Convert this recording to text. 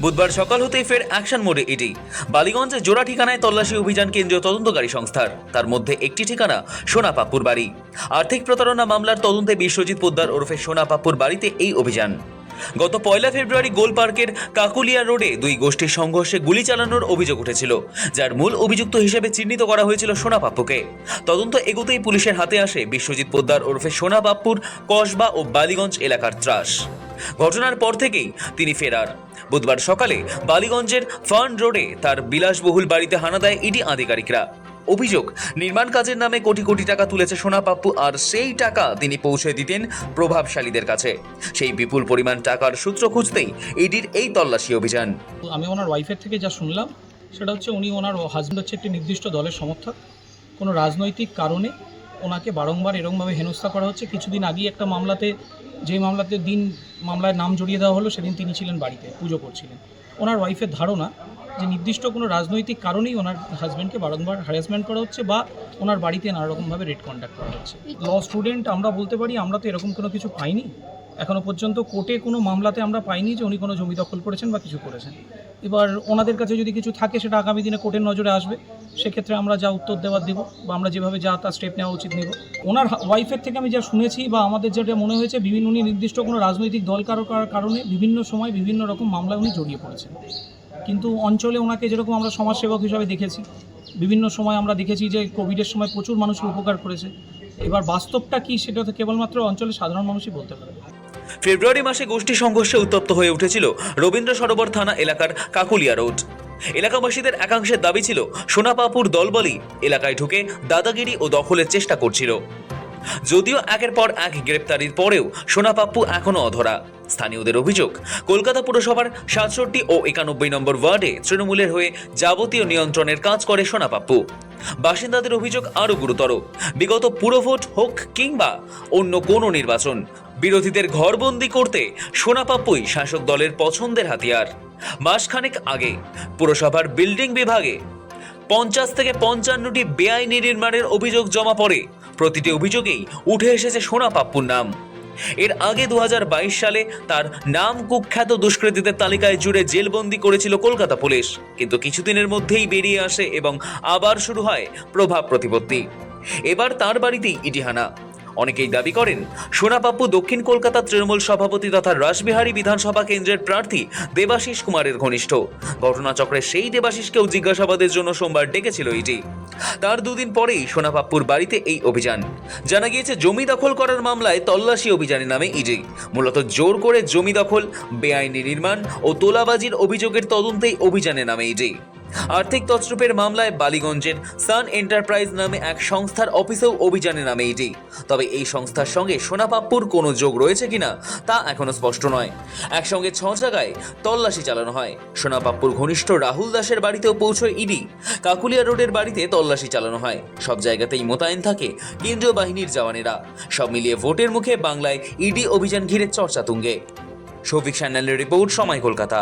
বুধবার সকাল হতেই ফের অ্যাকশন মোডে ইডি। বালিগঞ্জে জোড়া ঠিকানায় তল্লাশি অভিযান কেন্দ্রীয় তদন্তকারী সংস্থার। তার মধ্যে একটি ঠিকানা সোনা পাপ্পুর বাড়ি। আর্থিক প্রতারণা মামলার তদন্তে বিশ্বজিৎ পোদ্দার ওরফে সোনা পাপ্পুর বাড়িতে এই অভিযান। গত 1 ফেব্রুয়ারি গোল পার্কের কাকুলিয়া রোডে দুই গোষ্ঠীর সংঘর্ষে গুলি চালানোর অভিযোগ উঠেছিল, যার মূল অভিযুক্ত হিসেবে চিহ্নিত করা হয়েছিল সোনা পাপ্পুকে। তদন্ত এগোতেই পুলিশের হাতে আসে বিশ্বজিৎ পোদ্দার ওরফে সোনা পাপ্পুর কসবা ও বালিগঞ্জ এলাকার ত্রাস। ঘটনার পর থেকেই তিনি ফেরার। বুধবার সকালে বালিগঞ্জের ফার্ন রোডে তার বিলাসবহুল বাড়িতে হানা দেয় ইডি আধিকারিকরা। অভিযোগ, নির্মাণ কাজের নামে কোটি কোটি টাকা তুলেছে সোনা পাপ্পু, আর সেই টাকা তিনি পৌঁছে দিতেন প্রভাবশালীদের কাছে। সেই বিপুল পরিমাণ টাকার সূত্র খুঁজতেই ইডির এই তল্লাশি অভিযান। আমি ওনার ওয়াইফের থেকে যা শুনলাম সেটা হচ্ছে ওনার হাজব্যান্ড হচ্ছে একটি নির্দিষ্ট দলের সমর্থক। কোনো রাজনৈতিক কারণে ওনাকে বারংবার এরকমভাবে হেনস্থা করা হচ্ছে। কিছুদিন আগেই একটা মামলাতে, যে মামলায় নাম জড়িয়ে দেওয়া হলো, সেদিন তিনি ছিলেন বাড়িতে, পুজো করছিলেন। ওনার ওয়াইফের ধারণা যে নির্দিষ্ট কোনো রাজনৈতিক কারণেই ওনার হাজব্যান্ডকে বারংবার হ্যারাসমেন্ট করা হচ্ছে বা ওনার বাড়িতে নানারকমভাবে রেড কন্ডাক্ট করা হচ্ছে। ল স্টুডেন্ট আমরা বলতে পারি, আমরা তো এরকম কোনো কিছু পাইনি এখনও পর্যন্ত। কোর্টে কোনো মামলাতে আমরা পাইনি যে উনি কোনো জমি দখল করেছেন বা কিছু করেছেন। এবার ওনাদের কাছে যদি কিছু থাকে সেটা আগামী দিনে কোর্টের নজরে আসবে, সেক্ষেত্রে আমরা যা উত্তর দেওয়ার দেবো বা আমরা যেভাবে যা তার স্টেপ নেওয়া উচিত নেব। ওনার ওয়াইফের থেকে আমি যা শুনেছি বা আমাদের যেটা মনে হয়েছে, উনি নির্দিষ্ট কোনো রাজনৈতিক দল কারণে বিভিন্ন সময় বিভিন্ন রকম মামলায় উনি জড়িয়ে পড়েছেন। কিন্তু অঞ্চলে ওনাকে যেরকম আমরা সমাজসেবক হিসাবে দেখেছি, বিভিন্ন সময় আমরা দেখেছি যে কোভিডের সময় প্রচুর মানুষের উপকার করেছে। এবার বাস্তবটা কি সেটা তো কেবলমাত্র অঞ্চলের সাধারণ মানুষই বলতে পারবে। ফেব্রুয়ারি মাসে গোষ্ঠী সংঘর্ষে উত্তপ্ত হয়ে উঠেছিল রবীন্দ্র সরোবর থানা এলাকার কাকুলিয়া রোড। এলাকাবাসীদের একাংশের দাবি ছিল সোনা পাপ্পুর দলবলই এলাকায় ঢুকে দাদাগিরি ও দখলের চেষ্টা করছিল। যদিও একের পর এক গ্রেপ্তারির পরেও সোনা পাপ্পু এখনও অধরা। স্থানীয়দের অভিযোগ, কলকাতা পুরসভার 67 ও 91 নম্বর ওয়ার্ডে তৃণমূলের হয়ে যাবতীয় নিয়ন্ত্রণের কাজ করে সোনা পাপ্পু। বাসিন্দাদের অভিযোগ আরও গুরুতর, বিগত পুরভোট হোক কিংবা অন্য কোনো নির্বাচন, বিরোধীদের ঘরবন্দি করতে সোনা পাপ্পুই শাসক দলের পছন্দের হাতিয়ার। মাসখানেক আগে পুরসভার বিল্ডিং বিভাগে 50 থেকে 55টি বেআইনি নির্মাণের অভিযোগ জমা পড়ে। প্রতিটি অভিযোগেই উঠে এসেছে সোনা পাপ্পুর নাম। এর আগে 2022 সালে তার নাম কুখ্যাত দুষ্কৃতীদের তালিকায় জুড়ে জেলবন্দি করেছিল কলকাতা পুলিশ, কিন্তু কিছুদিনের মধ্যেই বেরিয়ে আসে এবং আবার শুরু হয় প্রভাব প্রতিপত্তি। এবার তার বাড়িতেই ইডি হানা। অনেকেই দাবি করেন সোনা পাপ্পু দক্ষিণ কলকাতা তৃণমূল সভাপতি তথা রাসবিহারী বিধানসভা কেন্দ্রের প্রার্থী দেবাশিস কুমারের ঘনিষ্ঠ। ঘটনাচক্রে সেই দেবাশিসকেও জিজ্ঞাসাবাদের জন্য সোমবার ডেকেছিল ইডি। তার দুদিন পরেই সোনা পাপ্পুর বাড়িতে এই অভিযান। জানা গিয়েছে, জমি দখল করার মামলায় তল্লাশি অভিযানের নামে ইডি মূলত জোর করে জমি দখল, বেআইনি নির্মাণ ও তোলাবাজির অভিযোগের তদন্তেই অভিযানে নামে ইডি। আর্থিক তছরূপের মামলায় বালিগঞ্জের সান এন্টারপ্রাইজ নামে এক সংস্থার অফিসেও অভিযানে নামে ইডি। তবে এই সংস্থার সঙ্গে সোনা পাপ্পুর কোনো যোগ রয়েছে কিনা তা এখনো স্পষ্ট নয়। একসঙ্গে 6 জায়গায় তল্লাশি চালানো হয়। সোনা পাপ্পুর ঘনিষ্ঠ রাহুল দাসের বাড়িতেও পৌঁছয় ইডি। কাকুলিয়া রোডের বাড়িতে তল্লাশি চালানো হয়। সব জায়গাতেই মোতায়েন থাকে কেন্দ্রীয় বাহিনীর জওয়ানেরা। সব মিলিয়ে ভোটের মুখে বাংলায় ইডি অভিযান ঘিরে চর্চা তুঙ্গে। শফিক সান্যালের রিপোর্ট, সময়, কলকাতা।